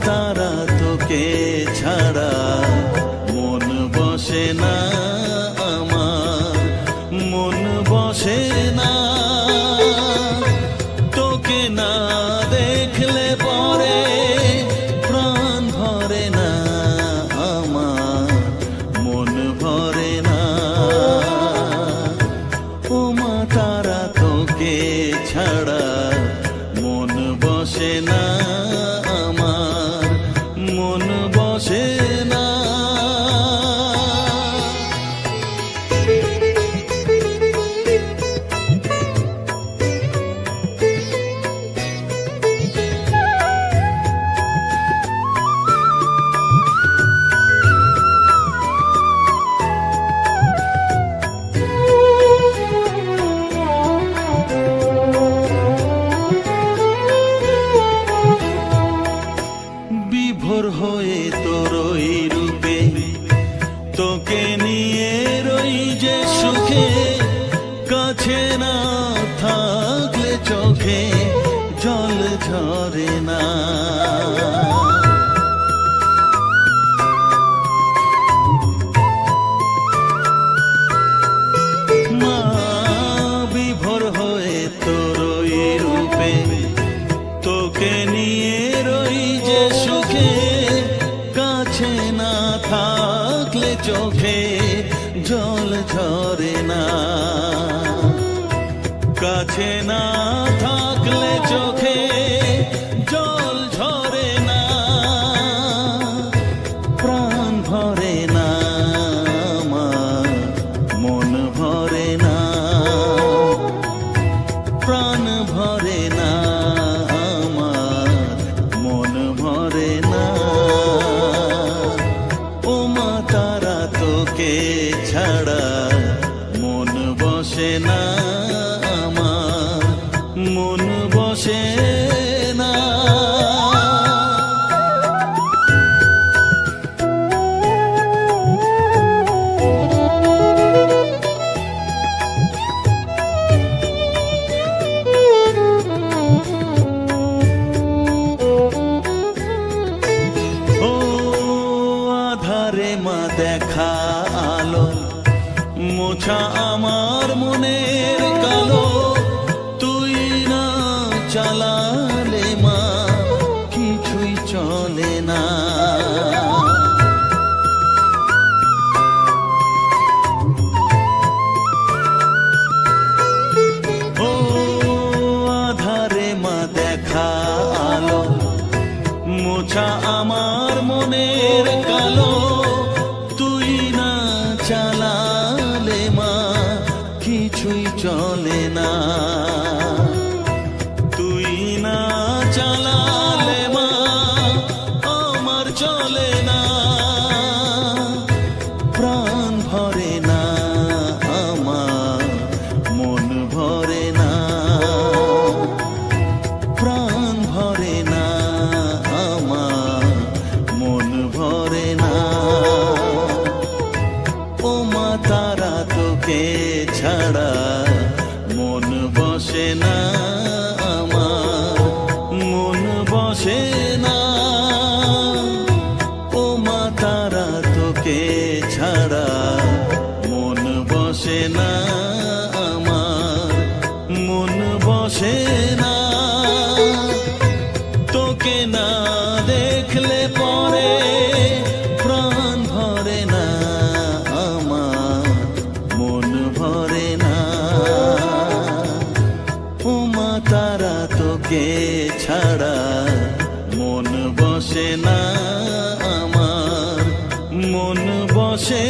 তারা তোকে ছাড়া মন বসে না আমার, মন বসে না। তোকে না দেখলে পরে প্রাণ ভরে না আমার, মন ভরে না। ও মা তারা তোকে ছাড়া মন বসে না আমার, মন বসে না। বিভোর হয়ে তোর ওই রূপে তোকে নিয়ে রই যে সুখে, কাছে না থাকলে চোখে জল ঝরে না। মা বিভোর হয়ে তোর ওই রূপে তোকে নিয়ে রই যে সুখে, কাছে না থাকলে চোখে জল ঝরে না। কাছে না থাকলে চোখে জল ঝরে না, প্রাণ ভরে না আমার, মন ভরে না, প্রাণ ভরে না আমার, মন ভরে না। ও মা তারা তোকে ছাড়া মন বসে না আমার, মন বসে না। ও আধারে মা দেখা আলো, মোছা আমার মনের কালো, তুই না চালালে মা কিছুই চলে না। ও আধারে মা দেখা আলো, মোছা আমার মনের কালো, তুই না চালালে মা কিছুই চলে না। তুই না চালালে মা আমার চলে না, প্রাণ ভরে না আমার, মন ভরে না, প্রাণ ভরে না আমার, মন ভরে না। ও মা তারা তোকে ছাড়া মন বসে না আমার, মন বসে না। ও মা তারা তোকে ছাড়া মন বসে না আমার, মন বসে না। তোকে না দেখলে পরে প্রাণ ভরে না আমার, মন ভরে না। ও মা তারা তোকে ছাড়া মন বসে না আমার, মন বসে